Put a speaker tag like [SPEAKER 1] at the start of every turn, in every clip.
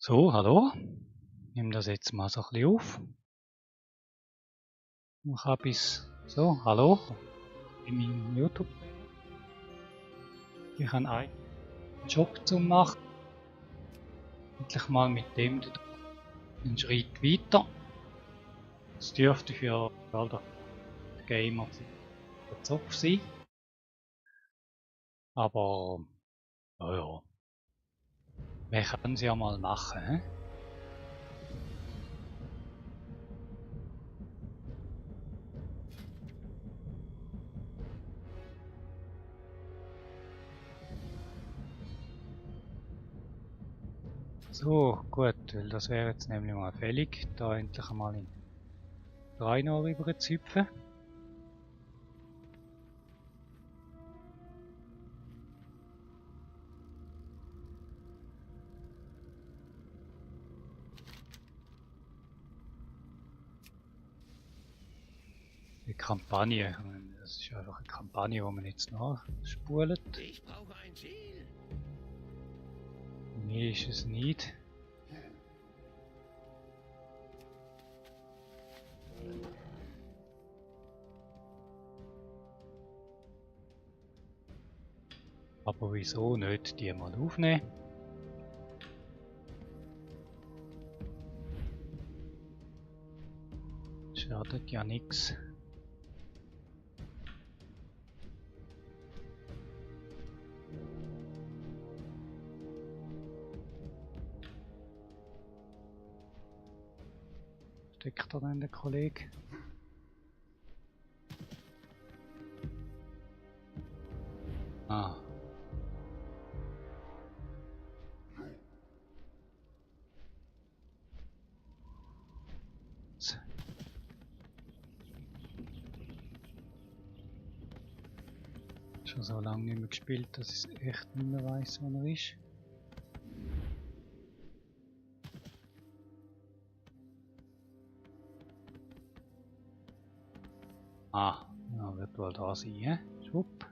[SPEAKER 1] So, hallo. Ich nehme das jetzt mal so ein bisschen auf. Ich habe bis so, hallo. In meinem YouTube. Ich habe einen Job zu machen. Endlich mal mit dem einen Schritt weiter. Das dürfte für alle Gamer der Zopf sein. Aber, naja. Wir können es ja mal machen, hä? So, gut, weil das wäre jetzt nämlich mal fällig, da endlich einmal in Draenor rüber zu hüpfen. Die Kampagne, das ist einfach eine Kampagne, die man jetzt nachspult.
[SPEAKER 2] Ich brauche ein Ziel.
[SPEAKER 1] Nee, ist es nicht. Aber wieso nicht die mal aufnehmen? Schadet ja nichts. Steckt da denn der Kollege? Ah. Schon so lange nicht mehr gespielt, dass ich echt nicht mehr weiss, wo er ist. Ah, ja, wird wohl da sein, hä? Schwupp.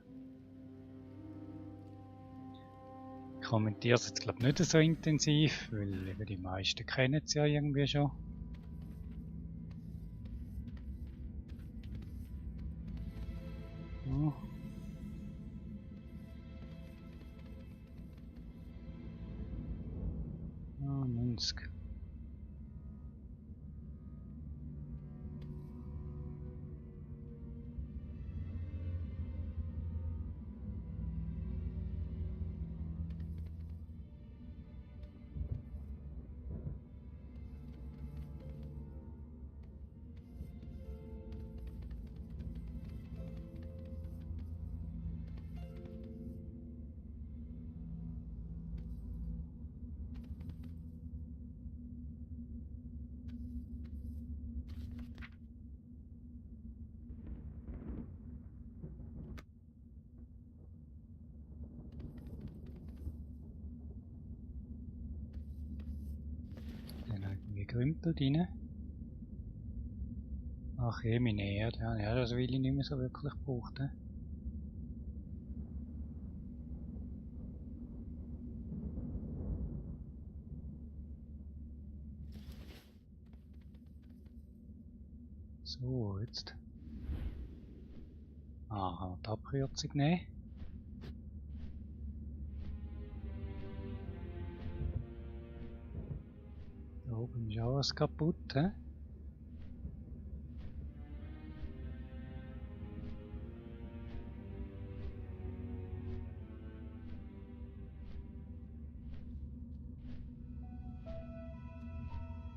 [SPEAKER 1] Ich kommentiere es jetzt glaube nicht so intensiv, weil eben die meisten kennen es ja irgendwie schon. Ja. Ah, Minsk. Dann irgendwie gerümpelt rein. Ach, Emine, ja, das will ich nicht mehr so wirklich brauchen. So, jetzt. Aha, die Abkürzung nehmen. Da oben ist auch was kaputt, hä?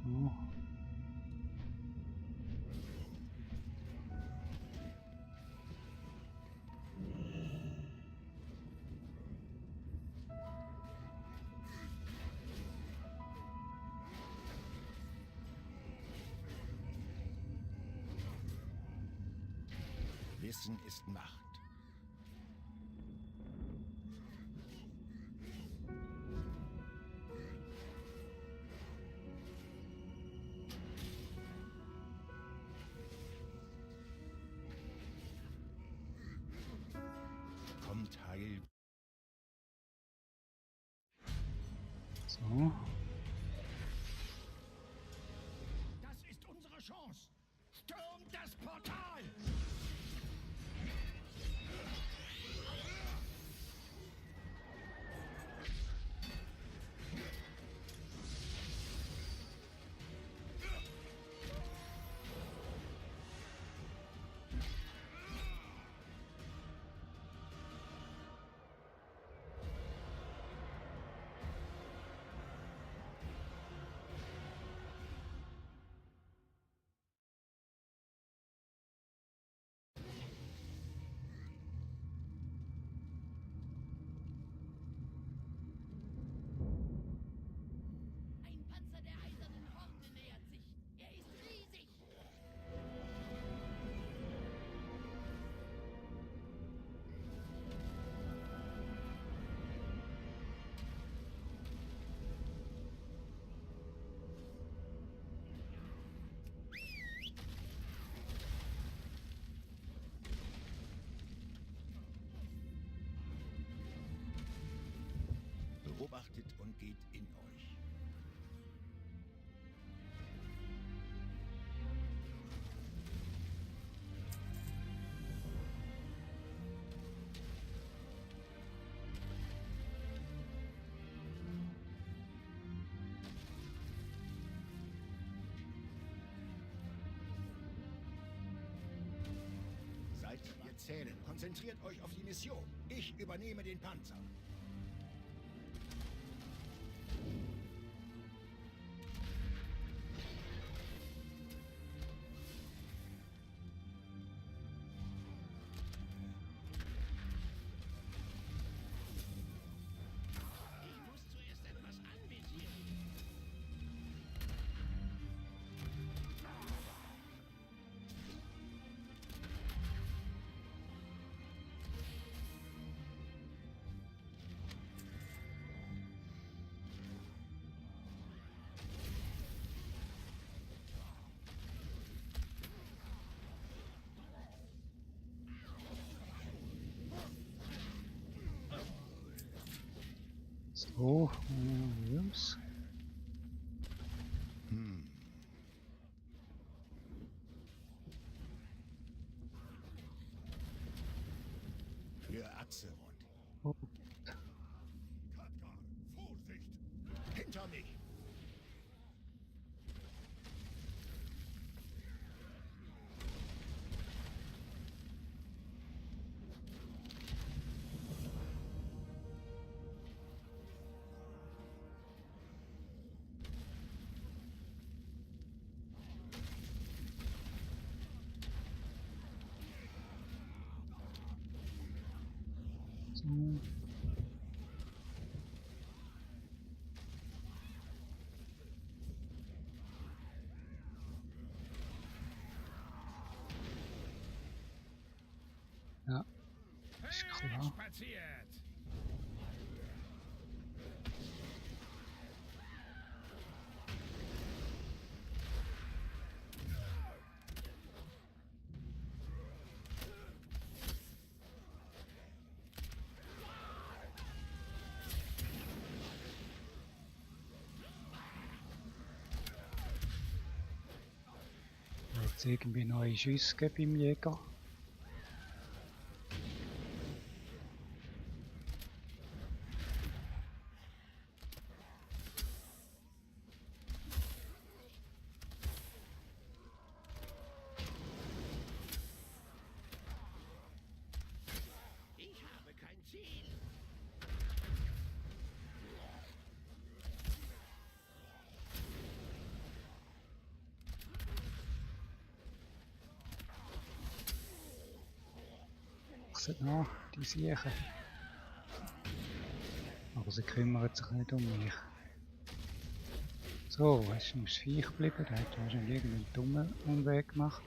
[SPEAKER 1] Oh.
[SPEAKER 2] Wissen ist Macht. Kommt heil.
[SPEAKER 1] So.
[SPEAKER 2] Chance. Stürmt das Portal!
[SPEAKER 3] Ein Panzer der Eisernen Horde nähert sich. Er ist riesig.
[SPEAKER 2] Beobachtet und geht in euch. Seid wir zählen. Konzentriert euch auf die Mission. Ich übernehme den Panzer.
[SPEAKER 3] Ich muss zuerst etwas anvisieren.
[SPEAKER 1] So, Jungs.
[SPEAKER 2] Für Azeroth.
[SPEAKER 1] Oh,
[SPEAKER 2] Khadgar, Vorsicht! Hinter mich!
[SPEAKER 1] so. Ja, ist klar.
[SPEAKER 2] Spaziert!
[SPEAKER 1] Jetzt irgendwie neue Schüsse geben beim Jäger.
[SPEAKER 3] Ich habe kein Ziel.
[SPEAKER 1] Wachsen nach, die Siechen. Aber sie kümmern sich nicht um mich. So, was ist ums Viech geblieben? Der hat wahrscheinlich irgendeinen dummen Umweg gemacht.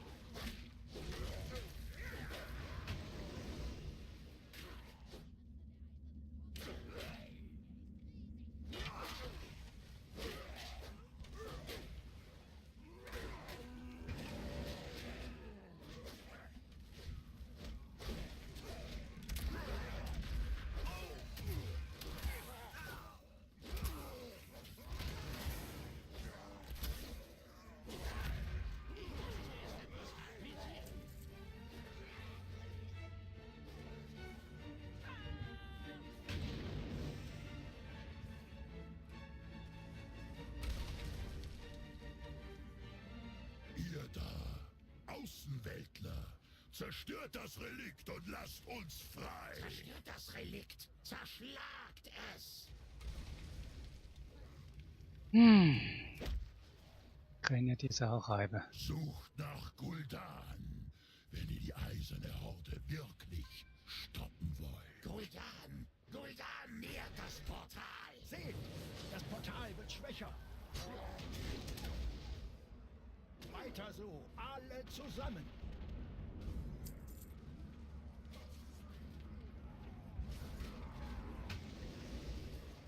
[SPEAKER 4] Außenweltler! Zerstört das Relikt und lasst uns frei!
[SPEAKER 2] Zerstört das Relikt! Zerschlagt es!
[SPEAKER 1] Können ja die Sau reiben.
[SPEAKER 4] Sucht nach Gul'dan, wenn ihr die eiserne Horde wirklich stoppen wollt.
[SPEAKER 2] Gul'dan! Gul'dan nähert das Portal! Seht! Das Portal wird schwächer! Weiter so! Alle zusammen!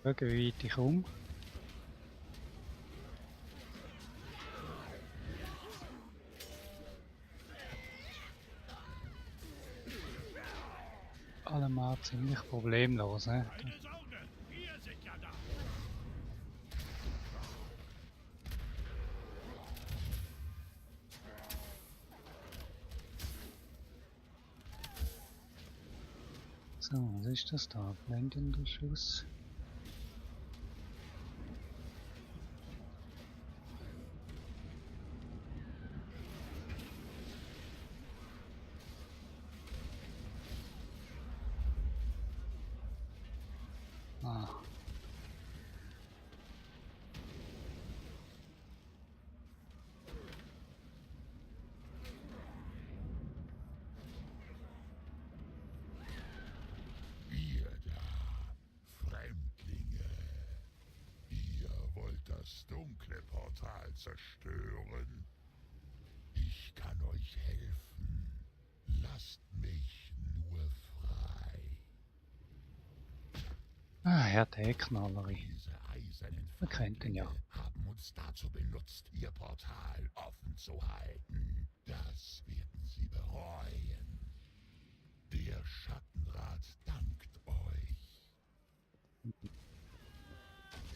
[SPEAKER 1] Schauen, wie weit ich komme. Allemal ziemlich problemlos, ne?
[SPEAKER 4] Keine Sorge, wir sind ja da!
[SPEAKER 1] So, was ist das da? Blendender Schuss. Ah.
[SPEAKER 4] Ihr da, Fremdlinge. Ihr wollt das dunkle Portal zerstören. Ich kann euch helfen. Lasst mich nur frei.
[SPEAKER 1] Ah, Herr Knallery.
[SPEAKER 4] Diese eisernen
[SPEAKER 1] Man kennt ihn ja.
[SPEAKER 4] Fremdlinge haben uns dazu benutzt, ihr Portal offen zu halten. Das werden sie bereuen. Der Schattenrat dankt euch.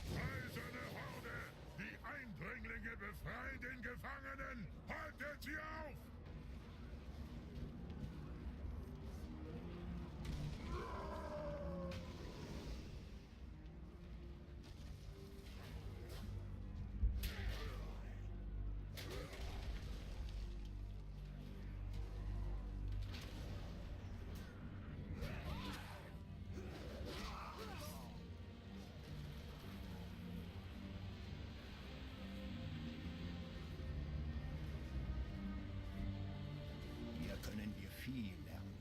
[SPEAKER 4] Eiserne Horde! Die Eindringlinge befreien den Gefangenen! Haltet sie auf!
[SPEAKER 2] Hier können wir viel lernen.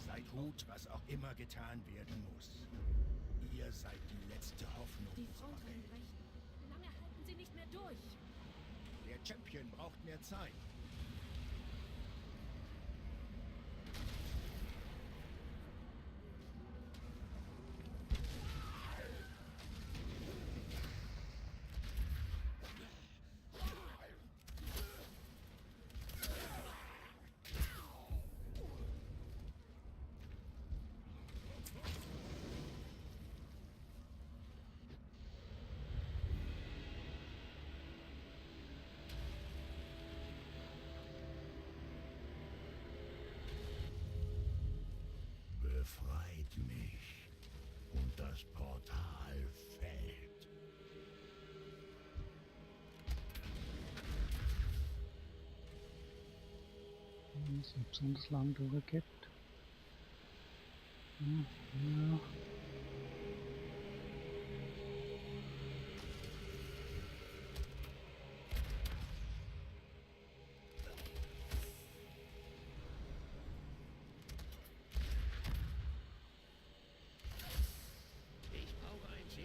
[SPEAKER 2] Seid gut, was auch immer getan werden muss. Ihr seid die letzte Hoffnung
[SPEAKER 3] Die
[SPEAKER 2] unserer
[SPEAKER 3] Front
[SPEAKER 2] Welt.
[SPEAKER 3] recht. Lange halten sie nicht mehr durch.
[SPEAKER 2] Der Champion braucht mehr Zeit. Befreit mich und das Portal fällt.
[SPEAKER 1] Wenn es nicht besonders lang durchgeht. Ja.
[SPEAKER 2] Ich brauche ein Ziel.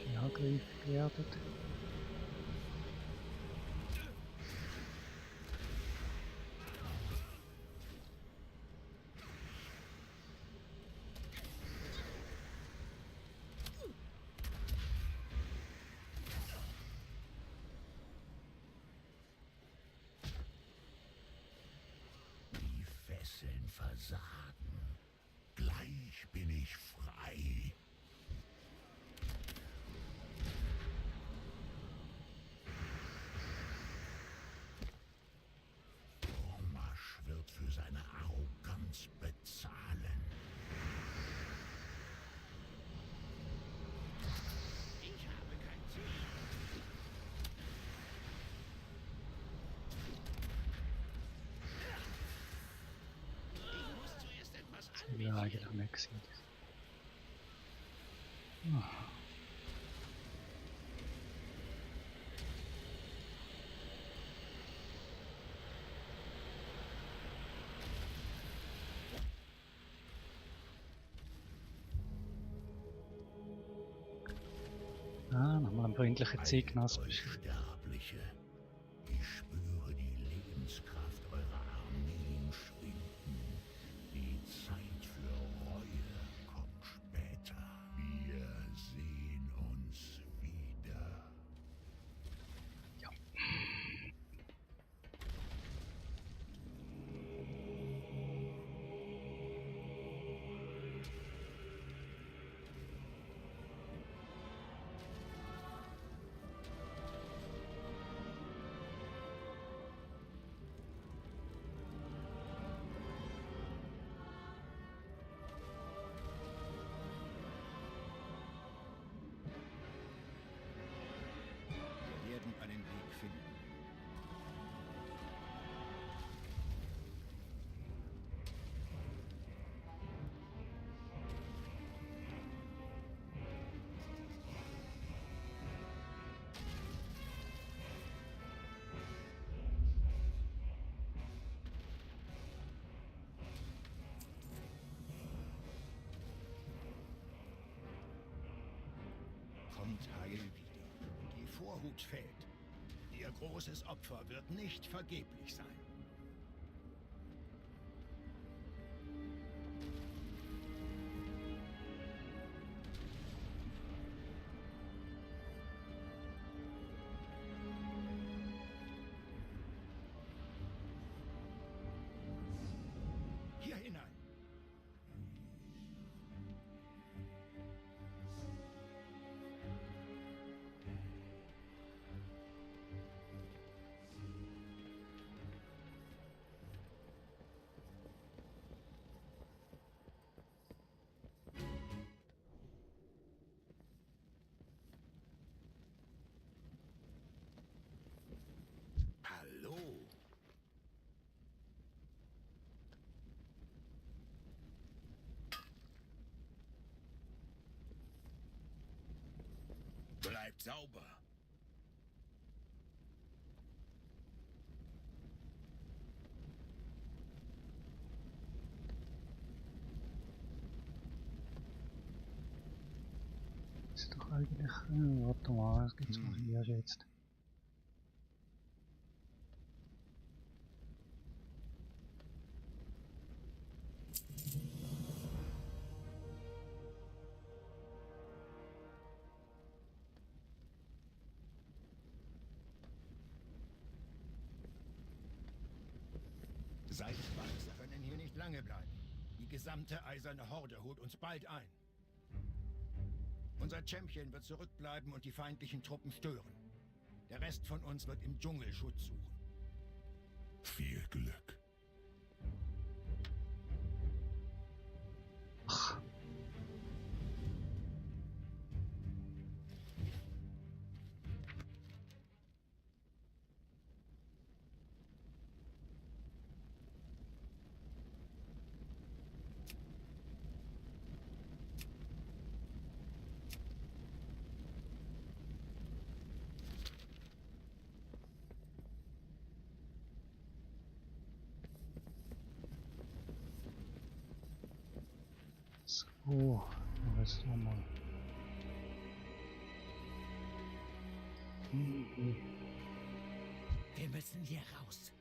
[SPEAKER 1] Die angegriffen werden.
[SPEAKER 4] versagen. Gleich bin ich frei. Ormasch wird für seine Arroganz bezahlen.
[SPEAKER 2] Ich habe kein Ziel. Ich muss zuerst etwas
[SPEAKER 1] Ja, eigentlich nicht gesehen. Nochmal ein freundlicher Zeitgenosse.
[SPEAKER 4] Sterbliche, ich spüre die Lebenskraft eurer Armeen schwinden. Die Zeit für Reue kommt später. Wir sehen uns wieder.
[SPEAKER 1] Ja.
[SPEAKER 2] Wir werden einen Weg finden. Kommt heil wieder. Die Vorhut fällt. Ihr großes Opfer wird nicht vergeblich sein. Hier hinein. Hallo.
[SPEAKER 4] Bleibt sauber.
[SPEAKER 1] Ist doch eigentlich. Warte mal, was gibt's noch hier jetzt?
[SPEAKER 2] Seid weise, können hier nicht lange bleiben. Die gesamte eiserne Horde holt uns bald ein. Unser Champion wird zurückbleiben und die feindlichen Truppen stören. Der Rest von uns wird im Dschungel Schutz suchen.
[SPEAKER 4] Viel Glück.
[SPEAKER 1] Ach. So, jetzt nochmal.
[SPEAKER 2] Wir müssen hier raus.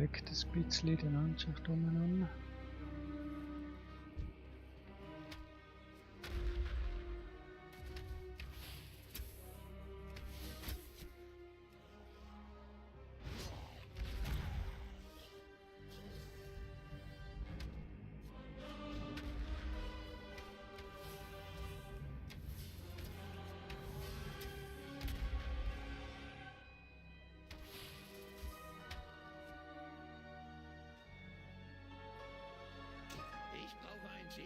[SPEAKER 1] bewegt ein bisschen die Landschaft umeinander.
[SPEAKER 2] Ich brauche ein Ziel.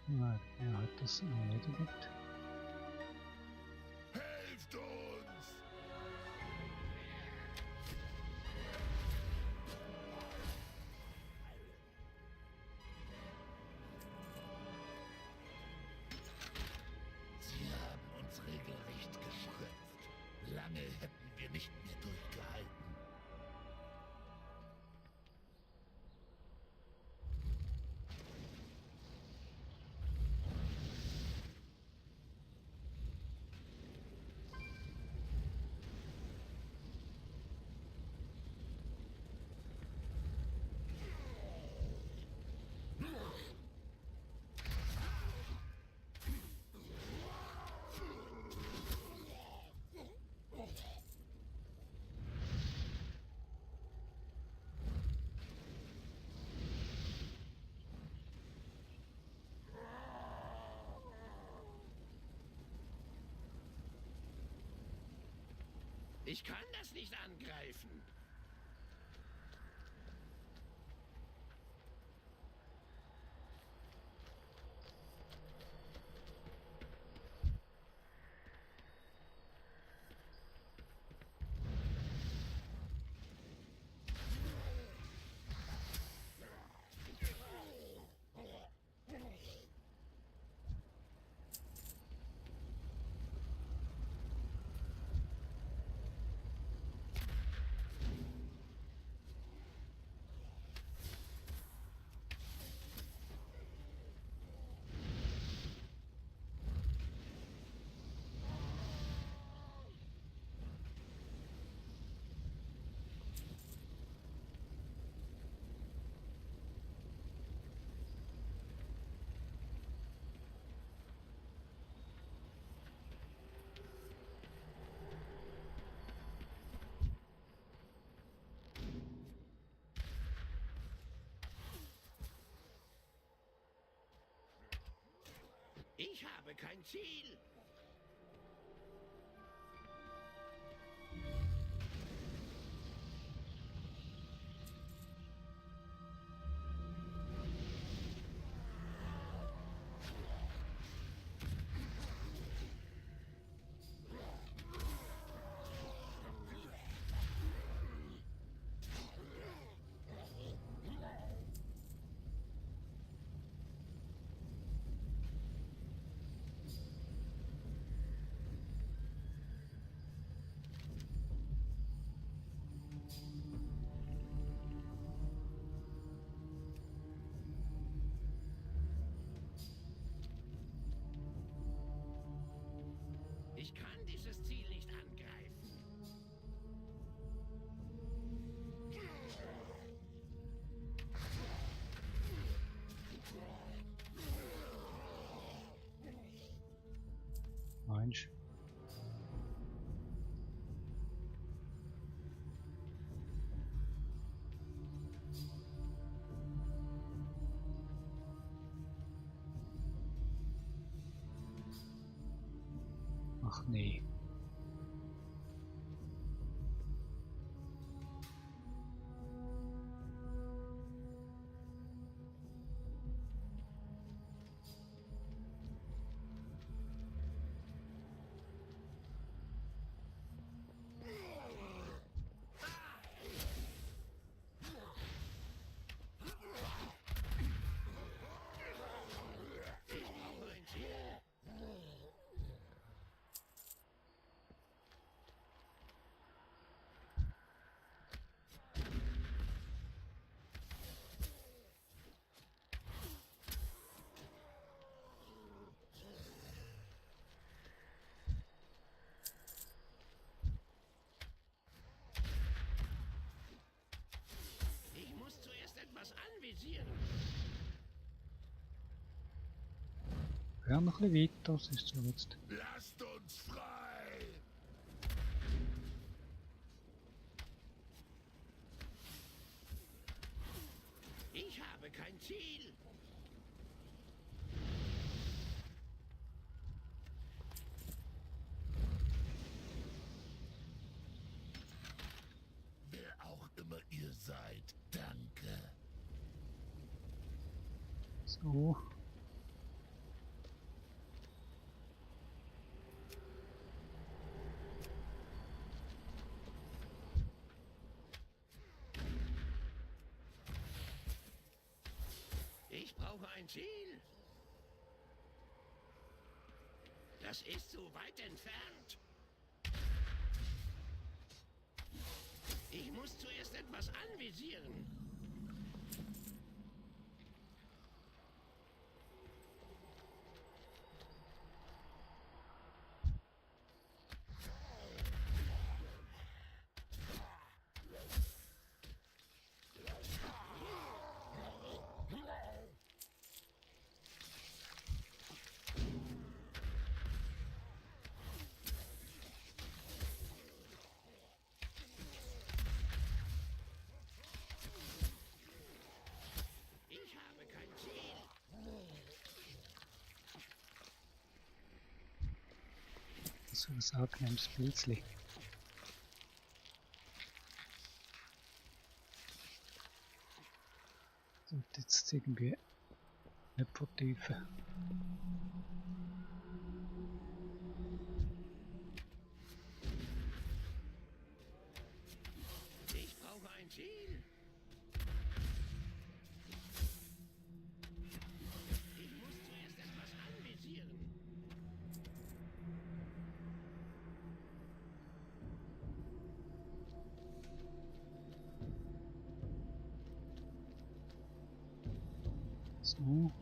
[SPEAKER 1] Ja, er hat das erledigt.
[SPEAKER 4] Helft uns! Sie haben uns regelrecht geschröpft. Lange hätten wir nicht mehr durchgehalten.
[SPEAKER 2] Ich kann das nicht angreifen. Ich habe kein Ziel. Ich kann dieses Ziel nicht angreifen.
[SPEAKER 1] Mensch. Ach nee. Ja, noch ein bisschen weiter, es ist so jetzt.
[SPEAKER 4] Lasst uns frei!
[SPEAKER 2] Ich habe kein Ziel.
[SPEAKER 4] Wer auch immer ihr seid, danke.
[SPEAKER 1] So.
[SPEAKER 2] Ich brauche ein Ziel. Das ist so weit entfernt. Ich muss zuerst etwas anvisieren. Ich habe kein Ziel.
[SPEAKER 1] So ein angenehmes Pilzli. Sollte jetzt irgendwie nicht vertiefen.
[SPEAKER 2] Ich brauche ein Ziel. Ich muss zuerst etwas anvisieren.
[SPEAKER 1] So.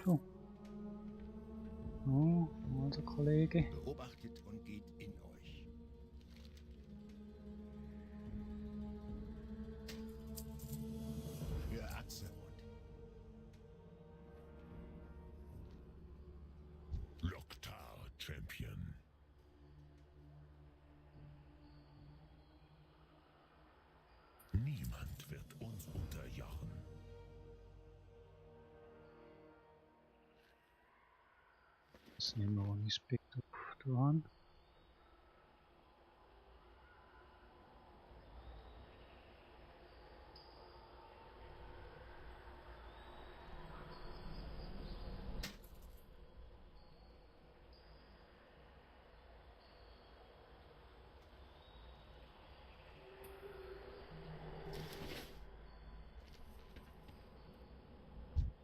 [SPEAKER 1] So. Oh, also Kollege.
[SPEAKER 2] Beobachtet und geht in euch. Für Azeroth.
[SPEAKER 4] Loktar, Champion. Niemand wird uns unterjochen.
[SPEAKER 1] Das nehmen wir ohne Spektrum dran.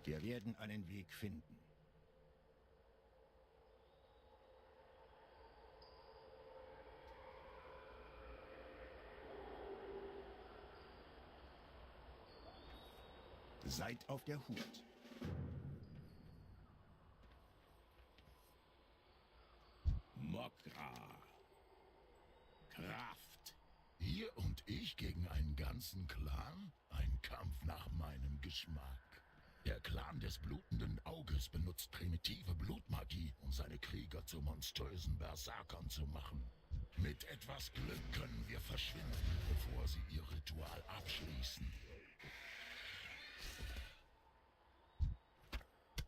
[SPEAKER 2] Wir werden einen Weg finden. Seid auf der Hut. Mokra. Kraft.
[SPEAKER 4] Ihr und ich gegen einen ganzen Clan? Ein Kampf nach meinem Geschmack. Der Clan des blutenden Auges benutzt primitive Blutmagie, um seine Krieger zu monströsen Berserkern zu machen. Mit etwas Glück können wir verschwinden, bevor sie ihr Ritual abschließen.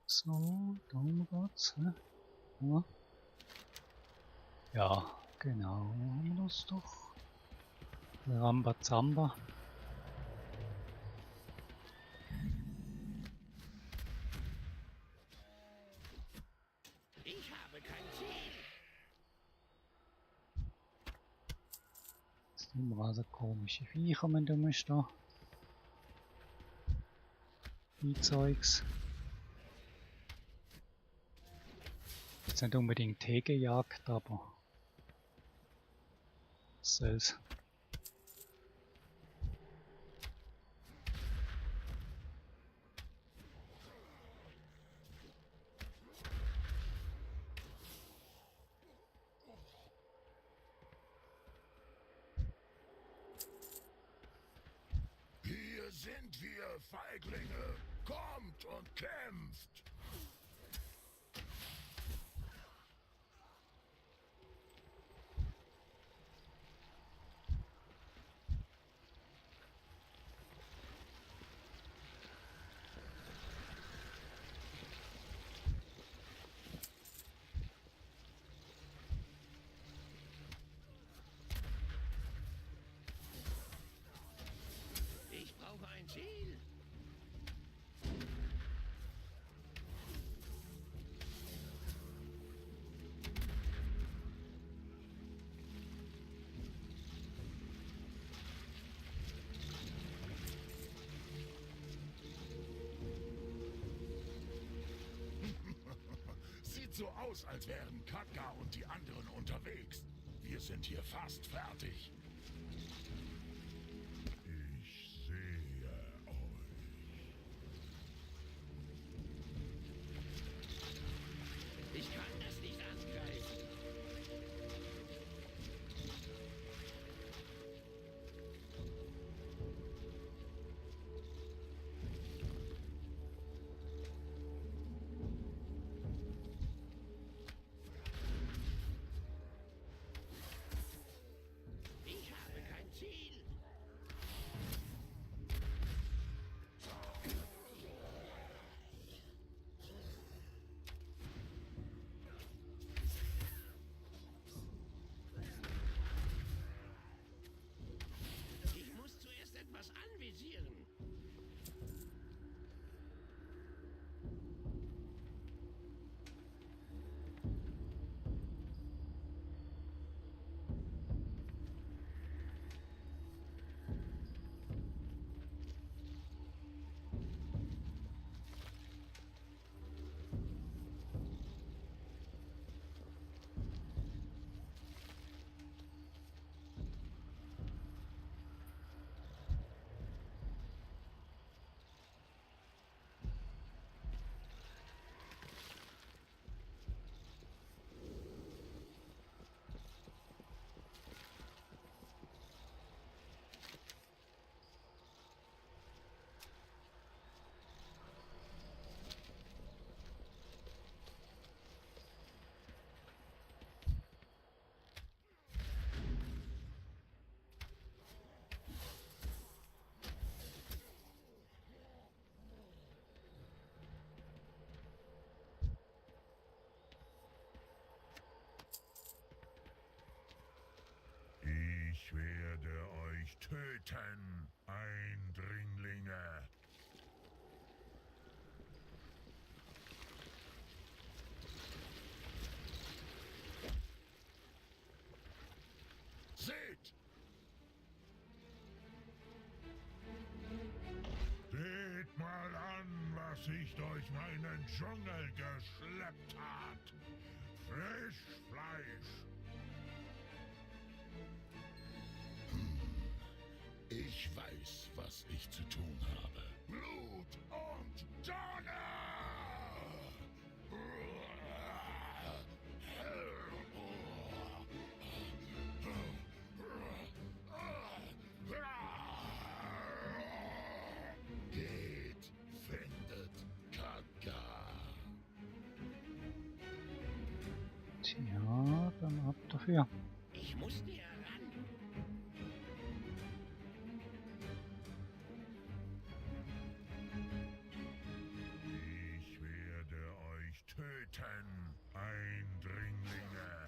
[SPEAKER 1] So, da haben wir grad, ne? Ja. Ja, genau, haben wir das doch. Rambazamba.
[SPEAKER 2] Ich habe kein Ziel.
[SPEAKER 1] Das sind immer also komische Viecher, wenn du musst da. Die Zeugs. Jetzt nicht unbedingt Hegejagd, aber Cells.
[SPEAKER 4] Hier sind wir, Feiglinge. Kommt und kämpft.
[SPEAKER 2] Ich brauche ein Ziel.
[SPEAKER 4] Sieht so aus, als wären Katka und die anderen unterwegs. Wir sind hier fast fertig. Ich sehe euch.
[SPEAKER 2] Ich kann das nicht angreifen. Ich habe kein Ziel. Ich muss zuerst etwas anvisieren.
[SPEAKER 4] Ich werde euch töten, Eindringlinge. Seht! Seht mal an, was ich durch meinen Dschungel geschleppt hat. Frischfleisch. Ich weiß, was ich zu tun habe. Blut und Donner! Geht, findet Katka.
[SPEAKER 1] Tja, dann ab dafür.
[SPEAKER 2] Ich muss näher ran.
[SPEAKER 4] Ich werde euch töten, Eindringlinge.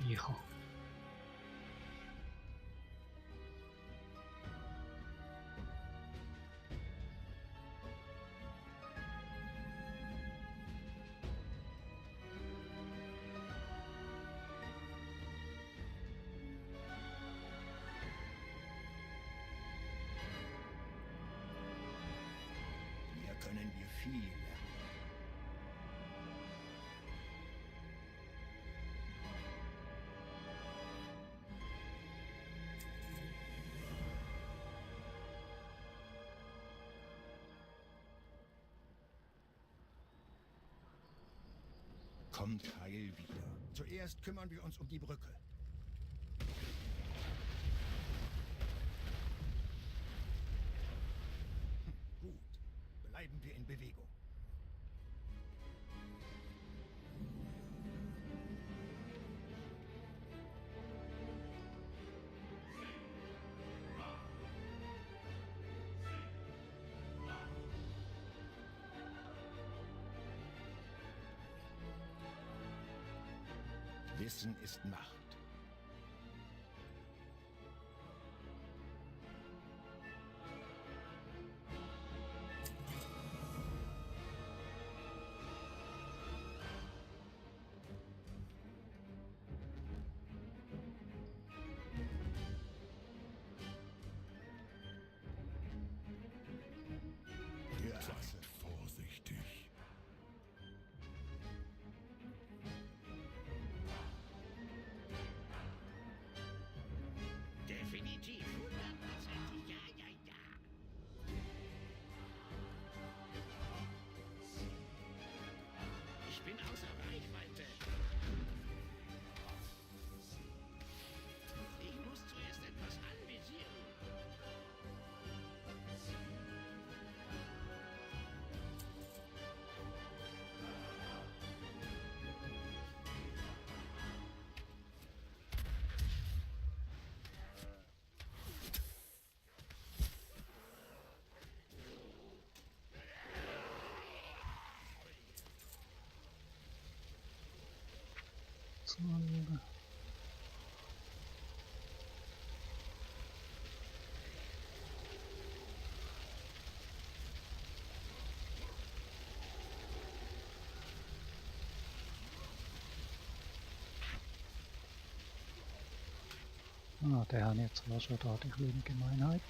[SPEAKER 1] Viecher.
[SPEAKER 2] Hier können wir viel lernen. Kommt heil wieder. Zuerst kümmern wir uns um die Brücke. Gut. Bleiben wir in Bewegung. Wissen ist Macht. Für Achse.
[SPEAKER 4] Seid vorsichtig.
[SPEAKER 3] Definitiv, 100%. Ja, ja, ja. Ich bin außer Reichweite. Ich muss zuerst etwas anvisieren.
[SPEAKER 1] So. Ah, der hat jetzt war schon da die kleine Gemeinheit.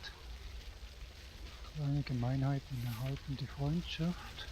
[SPEAKER 1] Kleine Gemeinheiten erhalten die Freundschaft.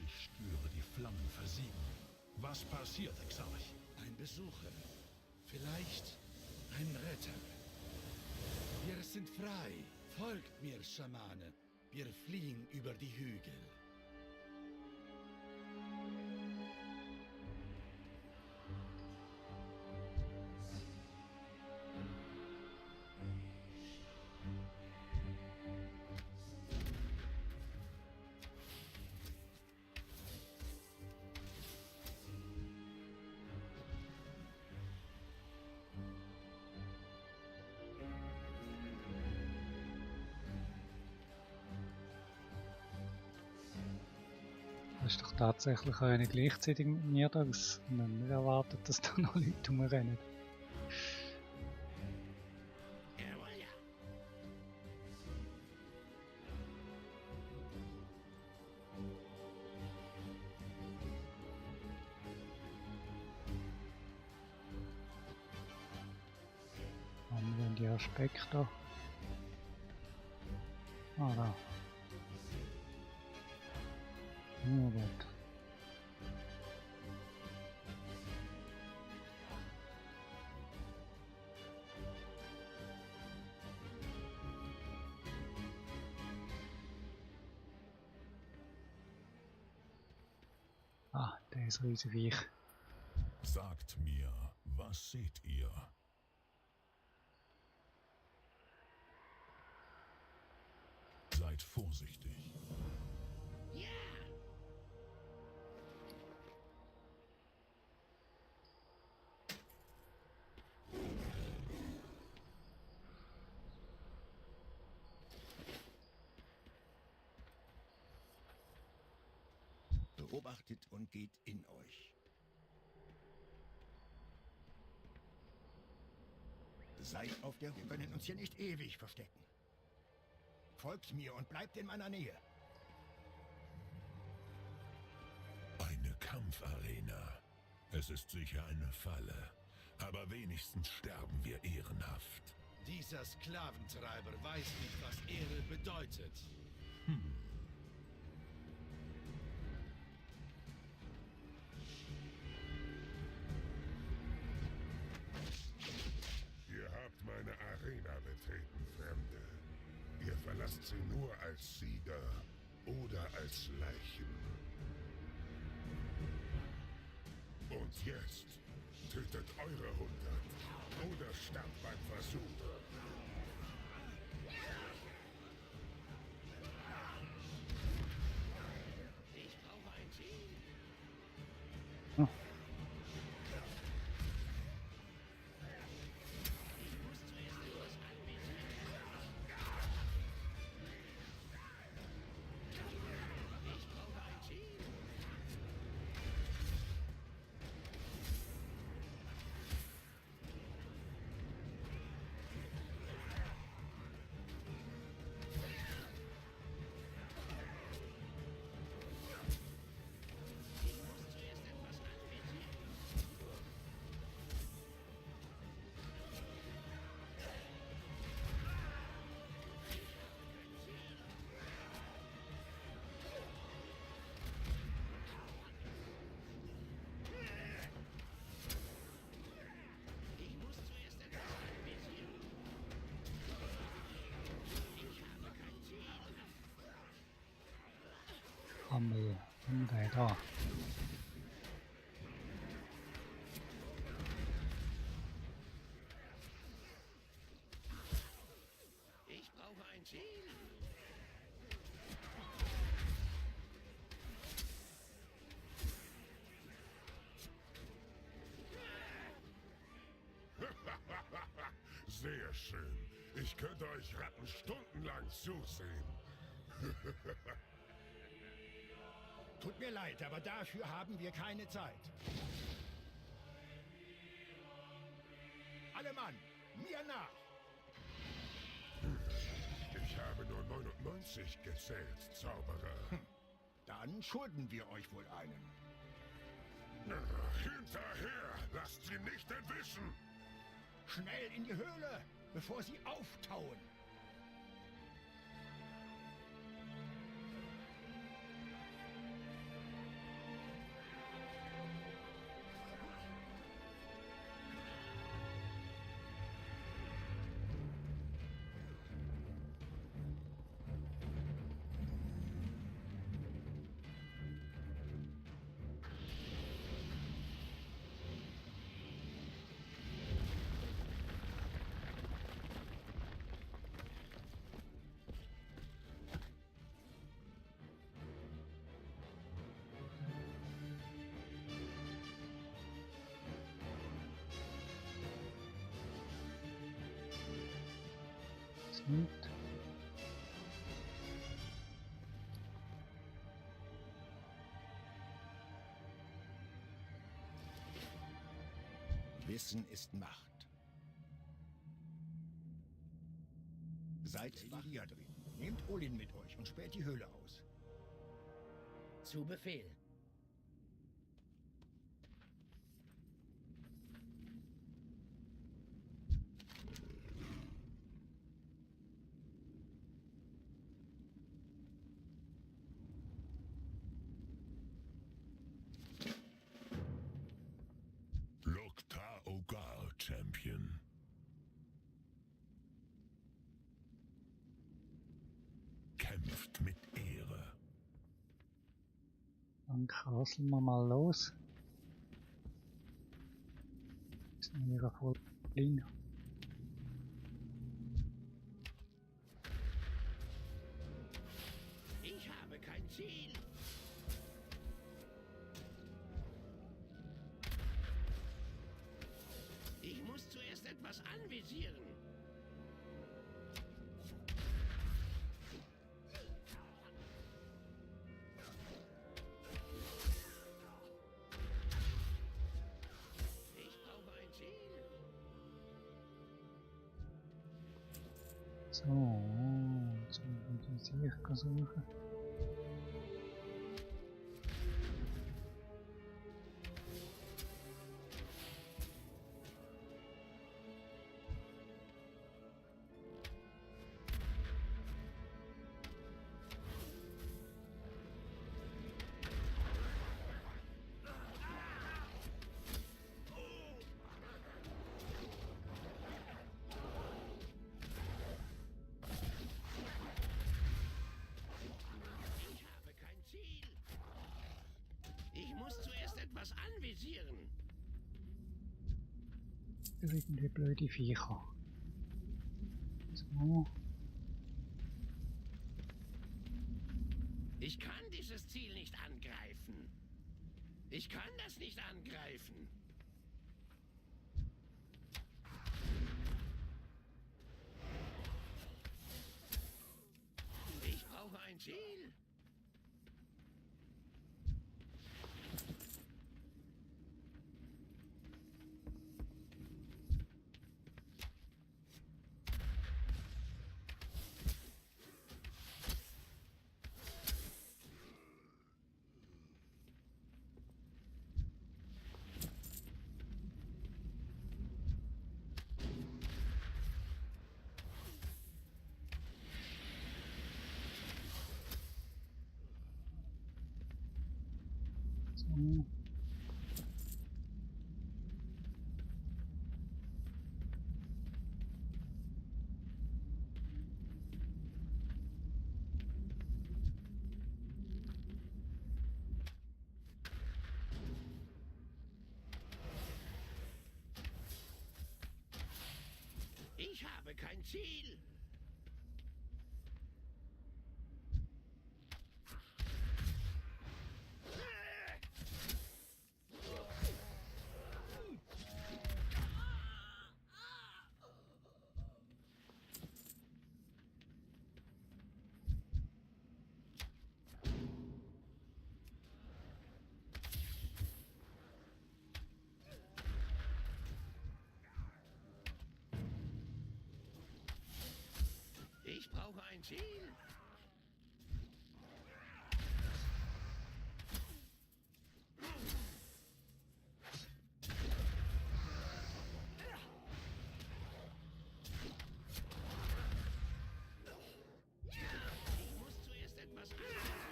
[SPEAKER 4] Ich spüre die Flammen versiegen. Was passiert, Exarch?
[SPEAKER 2] Ein Besucher. Vielleicht ein Retter. Wir sind frei. Folgt mir, Schamane. Wir fliehen über die Hügel.
[SPEAKER 1] Das ist doch tatsächlich eine gleichzeitig mit mir da. Das habe ich nicht erwartet, dass da noch Leute rumrennen.
[SPEAKER 2] Jawohl, ja.
[SPEAKER 1] Haben wir die Aspekte? Ah, da. Ja, gut. Ah, der ist riesig weich.
[SPEAKER 4] Sagt mir, was seht ihr? Seid vorsichtig.
[SPEAKER 3] Ja!
[SPEAKER 2] Beobachtet und geht in euch. Seid auf der... Wir können uns hier nicht ewig verstecken. Folgt mir und bleibt in meiner Nähe.
[SPEAKER 4] Eine Kampfarena. Es ist sicher eine Falle. Aber wenigstens sterben wir ehrenhaft.
[SPEAKER 5] Dieser Sklaventreiber weiß nicht, was Ehre bedeutet.
[SPEAKER 4] Ihr habt meine Arena betreten, Fremde. Ihr verlasst sie nur als Sieger oder als Leichen. Und jetzt tötet eure 100 oder sterbt beim Versuch.
[SPEAKER 3] Ich brauche ein Team.
[SPEAKER 1] Hm. Hammel. Und da.
[SPEAKER 3] Ich brauche ein Team.
[SPEAKER 4] Sehr schön. Ich könnte euch Ratten stundenlang zusehen.
[SPEAKER 2] Tut mir leid, aber dafür haben wir keine Zeit. Alle Mann, mir nach!
[SPEAKER 4] Ich habe nur 99 gezählt, Zauberer.
[SPEAKER 2] Dann schulden wir euch wohl einen.
[SPEAKER 4] Hinterher! Lasst sie nicht entwischen!
[SPEAKER 2] Schnell in die Höhle, bevor sie auftauen.
[SPEAKER 1] Nicht.
[SPEAKER 2] Wissen ist Macht. Seid wach hier drin. Nehmt Olin mit euch und sperrt die Höhle aus.
[SPEAKER 3] Zu Befehl.
[SPEAKER 4] Loktar Ogar, Champion. Kämpft mit Ehre.
[SPEAKER 1] Dann kraseln wir mal los. Sind wir voll klein.
[SPEAKER 3] Ich habe kein Ziel. Ich muss zuerst etwas anvisieren. Ich brauche ein Ziel.
[SPEAKER 1] So, jetzt müssen wir die Sicher suchen.
[SPEAKER 3] Ich habe kein Ziel. Ich muss zuerst etwas anvisieren.
[SPEAKER 1] Irgendwie blöde Viecher. So,
[SPEAKER 3] Ich kann dieses Ziel nicht angreifen. Ich kann das nicht angreifen. Ich brauche ein Ziel.
[SPEAKER 1] so.
[SPEAKER 3] Ich habe kein Ziel. Ich brauche ein Ziel. Ich muss zuerst etwas anvisieren.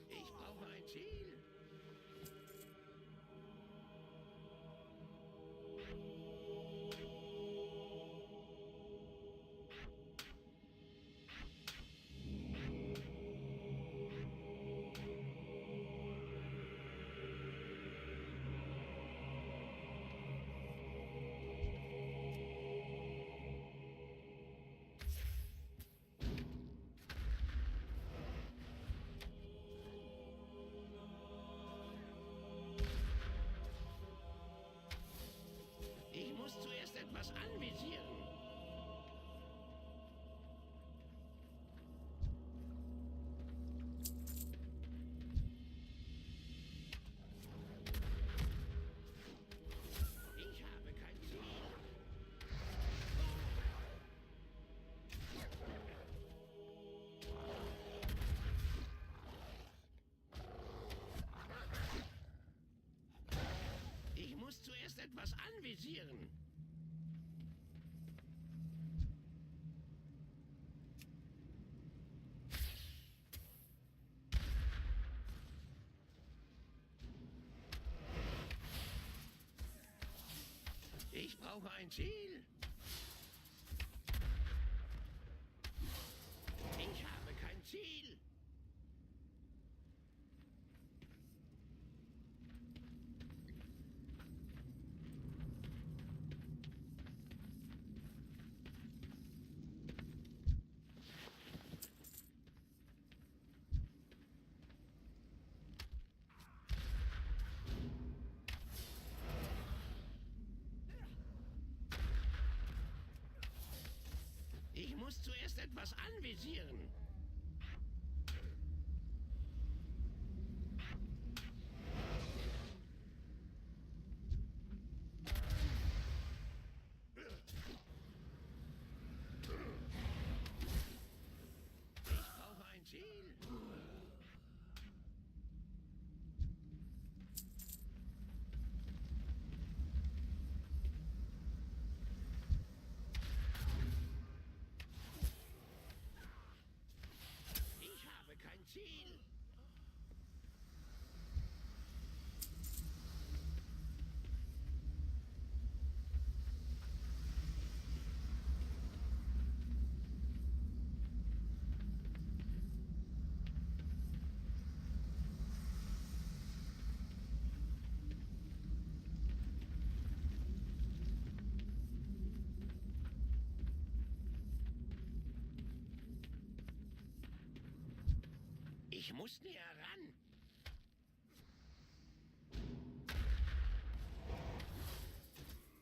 [SPEAKER 3] Ich brauche ein Ziel. Ich muss zuerst etwas anvisieren. etwas anvisieren. Ich brauche ein Ziel. Ich habe kein Ziel. Ich muss zuerst etwas anvisieren. Ich brauche ein Ziel. Ich habe kein Ziel. Ich muss näher ran.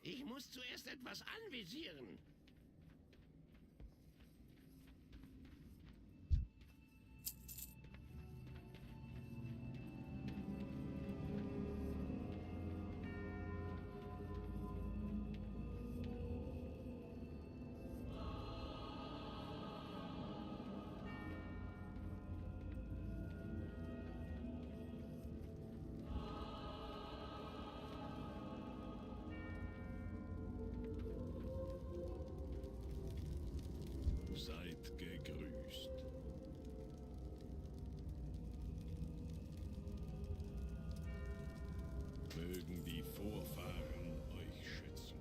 [SPEAKER 3] Ich muss zuerst etwas anvisieren.
[SPEAKER 4] Seid gegrüßt. Mögen die Vorfahren euch schützen.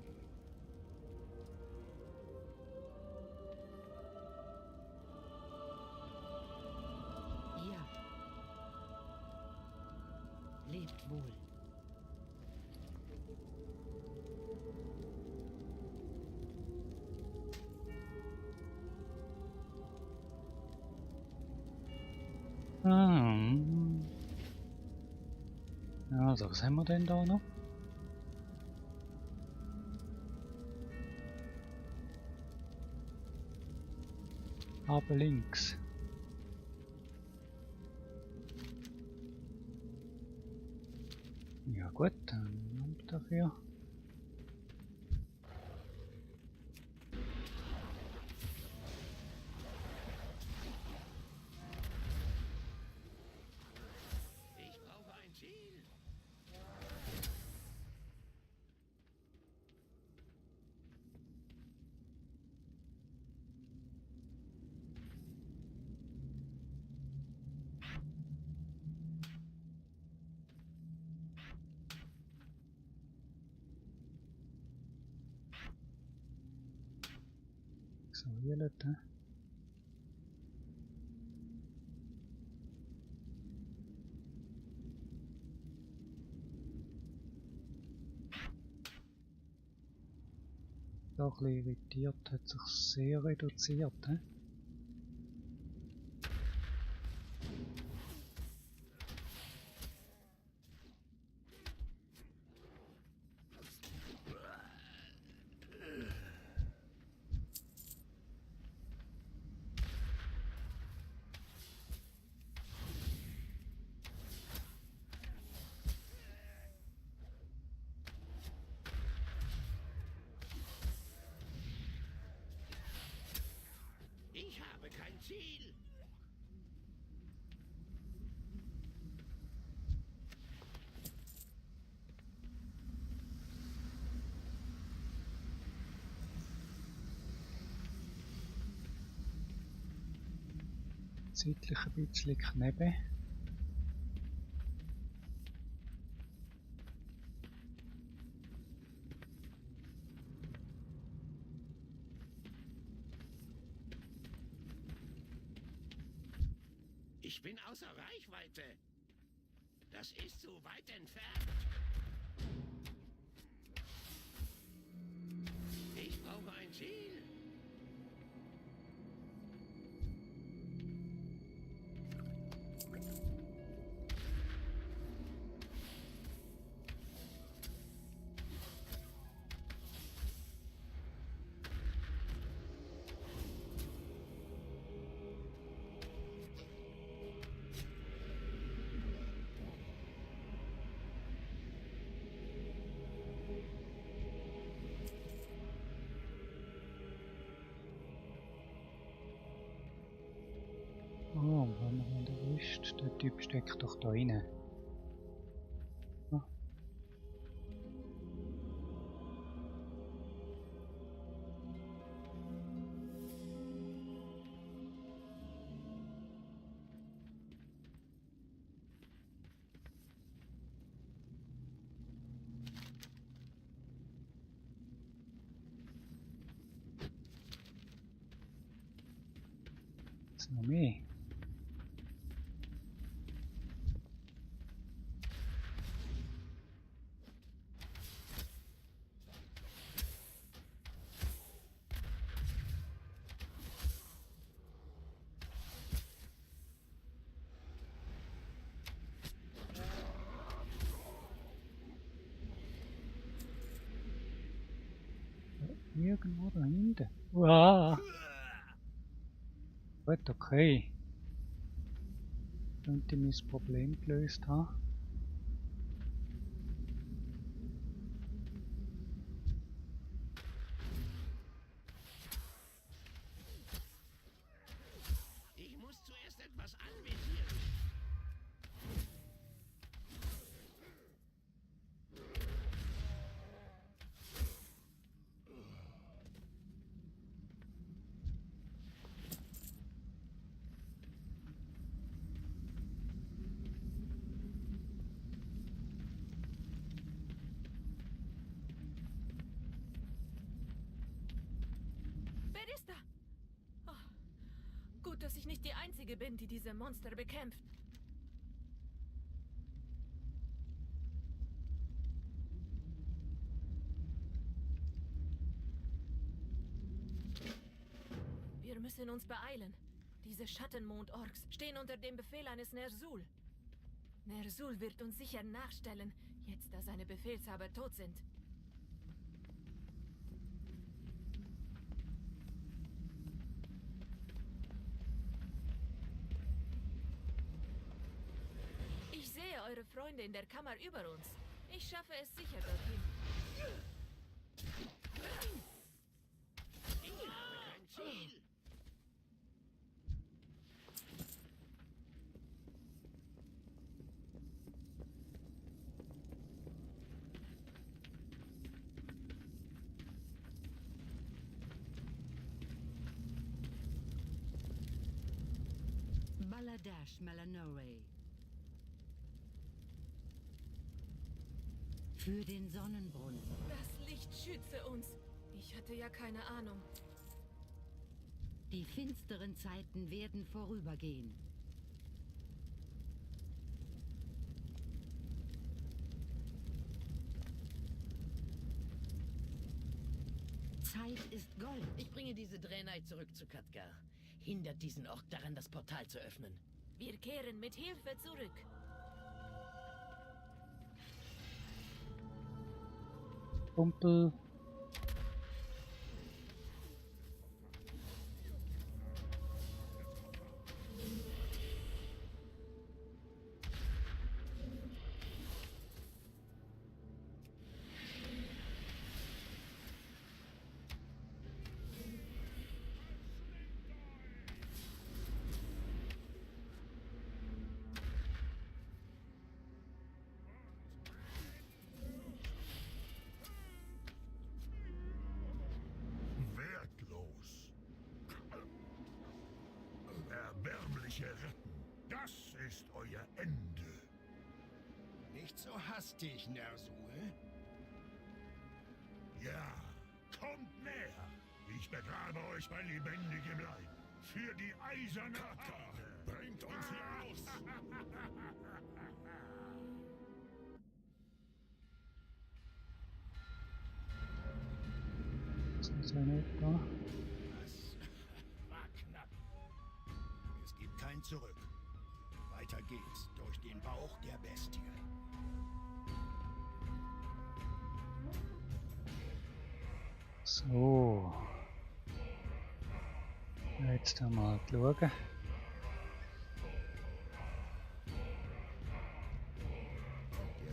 [SPEAKER 6] Ja. Lebt wohl.
[SPEAKER 1] Ja, also was haben wir denn da noch? Aber links. Ja gut, dann dafür.
[SPEAKER 3] Ich brauche ein Ziel.
[SPEAKER 1] So, hier Leute. Doch ein bisschen irritiert, hat sich sehr reduziert. He?
[SPEAKER 3] Ich habe kein Ziel.
[SPEAKER 1] zeitlich ein bisschen kneben.
[SPEAKER 3] Ich bin außer Reichweite. Das ist so weit entfernt. Ich brauche ein Ziel.
[SPEAKER 1] Oh, wenn man ihn erwischt, der Typ steckt doch da rein. Ah. Noch mehr. Irgendwo da hinten. Uah. Gut, okay. Könnte mein Problem gelöst haben.
[SPEAKER 3] Ich muss zuerst etwas anvisieren.
[SPEAKER 7] Wer ist da? Oh, gut, dass ich nicht die Einzige bin, die diese Monster bekämpft. Wir müssen uns beeilen. Diese Schattenmond-Orks stehen unter dem Befehl eines Ner'zhul. Ner'zhul wird uns sicher nachstellen, jetzt da seine Befehlshaber tot sind. Ich sehe eure Freunde in der Kammer über uns. Ich schaffe es sicher dorthin.
[SPEAKER 3] Ich habe kein Ziel.
[SPEAKER 6] Baladash Melanore. Für den Sonnenbrunnen.
[SPEAKER 7] Das Licht schütze uns. Ich hatte ja keine Ahnung.
[SPEAKER 6] Die finsteren Zeiten werden vorübergehen. Zeit ist Gold.
[SPEAKER 8] Ich bringe diese Draenei zurück zu Khadgar. Hindert diesen Ork daran, das Portal zu öffnen.
[SPEAKER 7] Wir kehren mit Hilfe zurück.
[SPEAKER 1] Kumpel.
[SPEAKER 4] Jugendliche retten. Das ist euer Ende.
[SPEAKER 2] Nicht so hastig, Ner'zhul.
[SPEAKER 4] Ja, kommt näher. Ich begrabe euch bei lebendigem Leib. Für die eiserne Karte. Bringt uns hier raus.
[SPEAKER 1] Das ist ja nicht da.
[SPEAKER 2] Das war knapp. Es gibt kein Zurück. Weiter geht's durch den Bauch der Bestie.
[SPEAKER 1] So. Jetzt einmal schauen.
[SPEAKER 2] Wir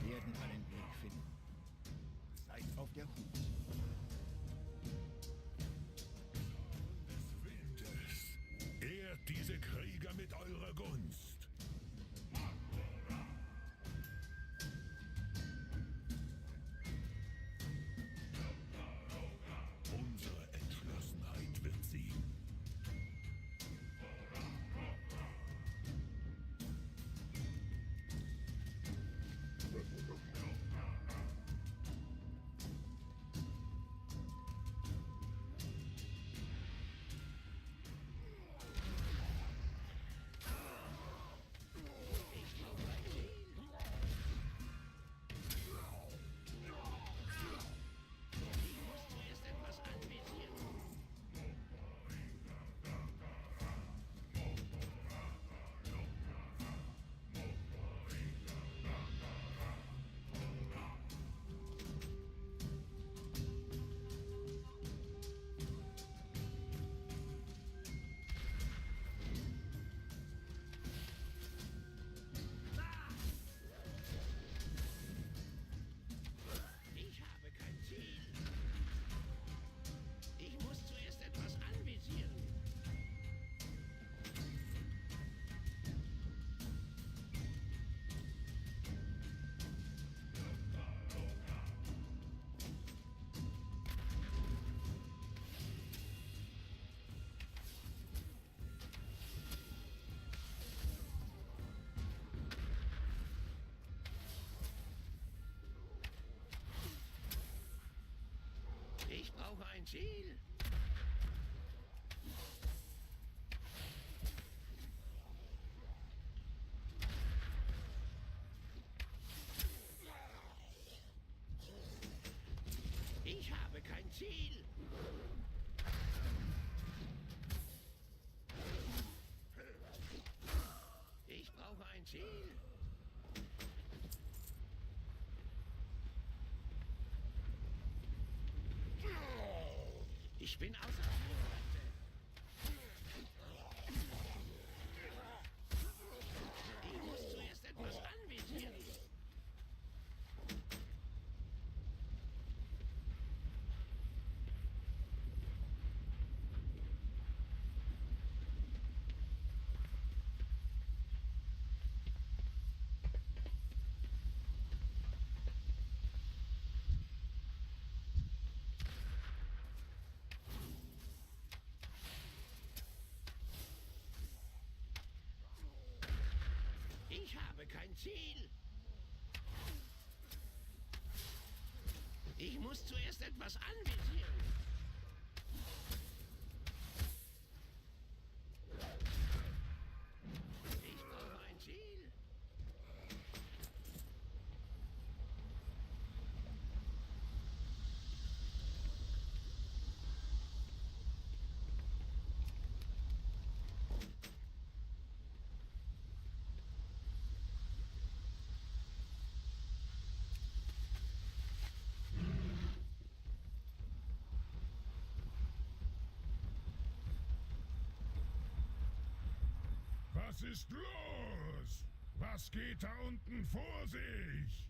[SPEAKER 2] werden einen Weg finden. Seid auf der Hut.
[SPEAKER 4] Des Windes. Ehrt diese Krieger mit eurer Gunst. Unsere Entschlossenheit wird siegen.
[SPEAKER 3] Zuerst etwas anvisieren. Ich habe kein Ziel. Ich muss zuerst etwas anvisieren. Ich brauche ein Ziel. Ich habe kein Ziel. Ich brauche ein Ziel. Ich bin außer Reichweite. Ich muss zuerst etwas anvisieren. Ich habe kein Ziel. Ich muss zuerst etwas anvisieren. Ich brauche ein Ziel.
[SPEAKER 4] Was ist los? Was geht da unten vor sich?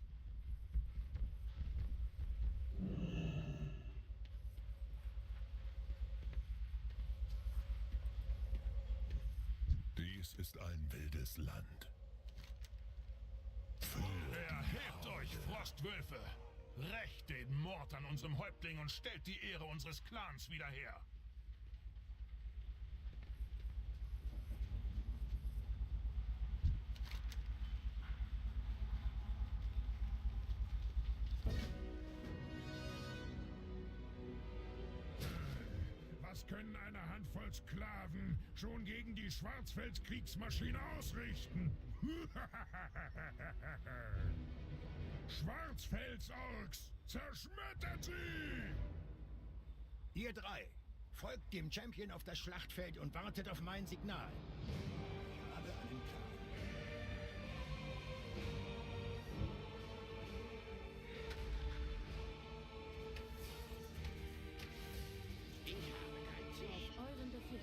[SPEAKER 4] Dies ist ein wildes Land.
[SPEAKER 5] Erhebt euch, Frostwölfe! Rächt den Mord an unserem Häuptling und stellt die Ehre unseres Clans wieder her! Was können eine Handvoll Sklaven schon gegen die Schwarzfels-Kriegsmaschine ausrichten? Schwarzfels-Orks, zerschmettert sie!
[SPEAKER 2] Ihr drei, folgt dem Champion auf das Schlachtfeld und wartet auf mein Signal. Ich habe einen Plan.
[SPEAKER 3] Ich habe kein Ziel.
[SPEAKER 7] Auf euren Befehl.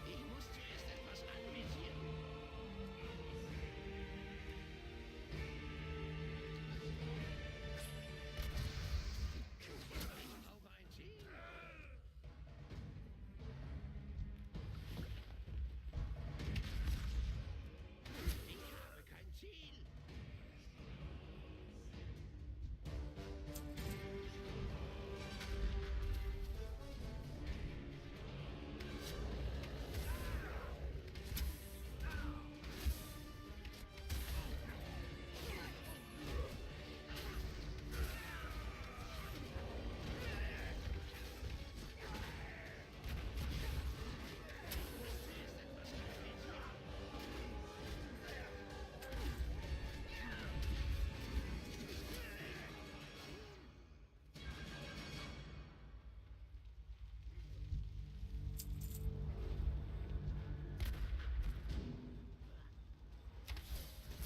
[SPEAKER 3] Ich muss zuerst etwas anvisieren. Ich brauche ein Ziel. Ich habe kein Ziel.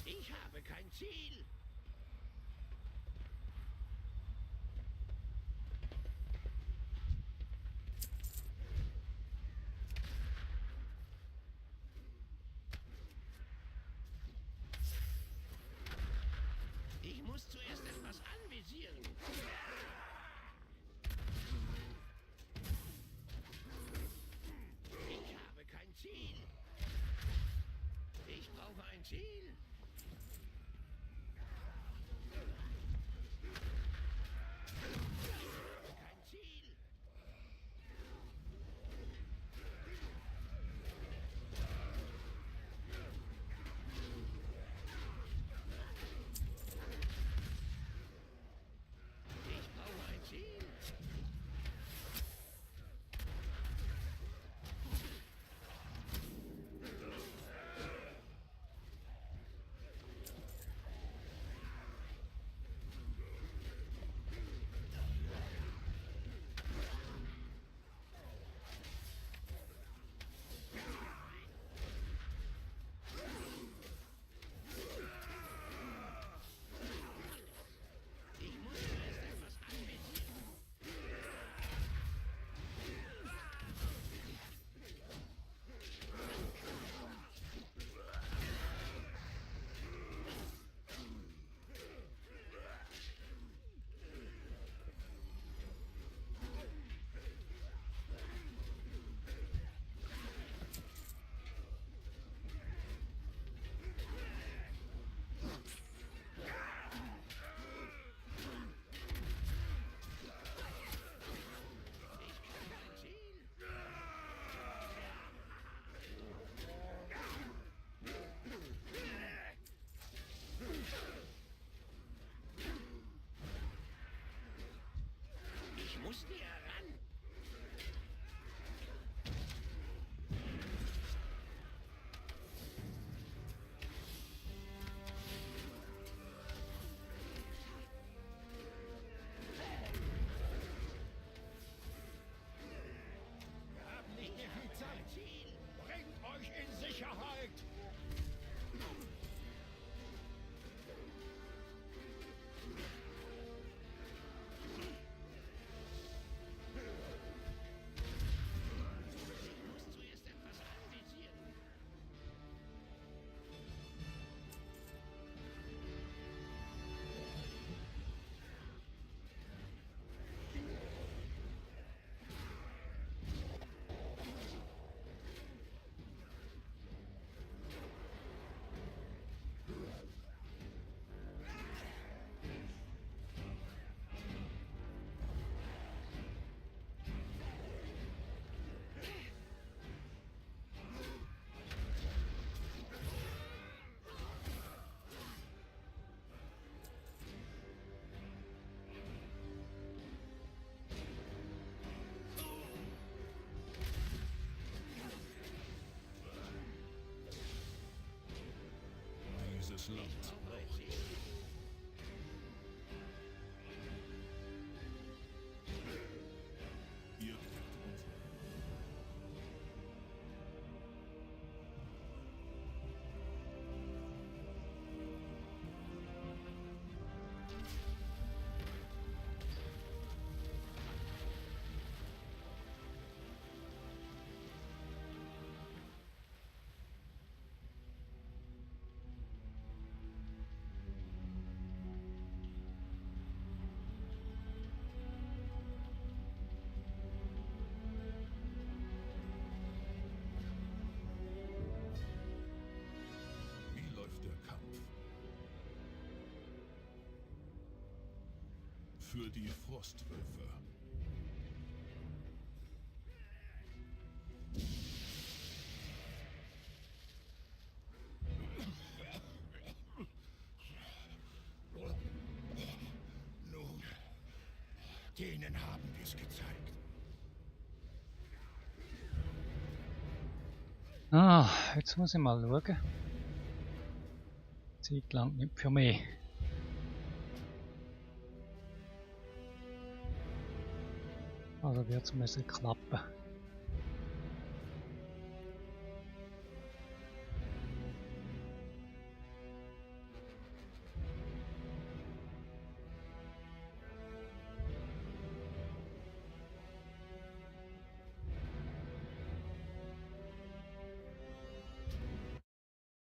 [SPEAKER 3] Ich habe kein Ziel. Ich muss zuerst etwas anvisieren. Ich habe kein Ziel. Ich brauche ein Ziel. Kein Ziel. Ich brauche ein Ziel. Ich muss zuerst etwas anvisieren. Ein Ziel. Ich muss näher ran.
[SPEAKER 2] Wir haben nicht mehr viel Zeit.
[SPEAKER 3] Ziel.
[SPEAKER 2] Bringt euch in Sicherheit!
[SPEAKER 5] Dieses Land braucht dich. Ihr gehört uns. Wie läuft der Kampf? Für die Frostwölfe.
[SPEAKER 2] Nun, denen haben wir es gezeigt.
[SPEAKER 1] Ah, jetzt muss ich mal schauen. Zeit lang nicht für mich. Also wird es müssen klappen.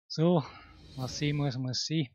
[SPEAKER 1] So, was sein muss, muss sein.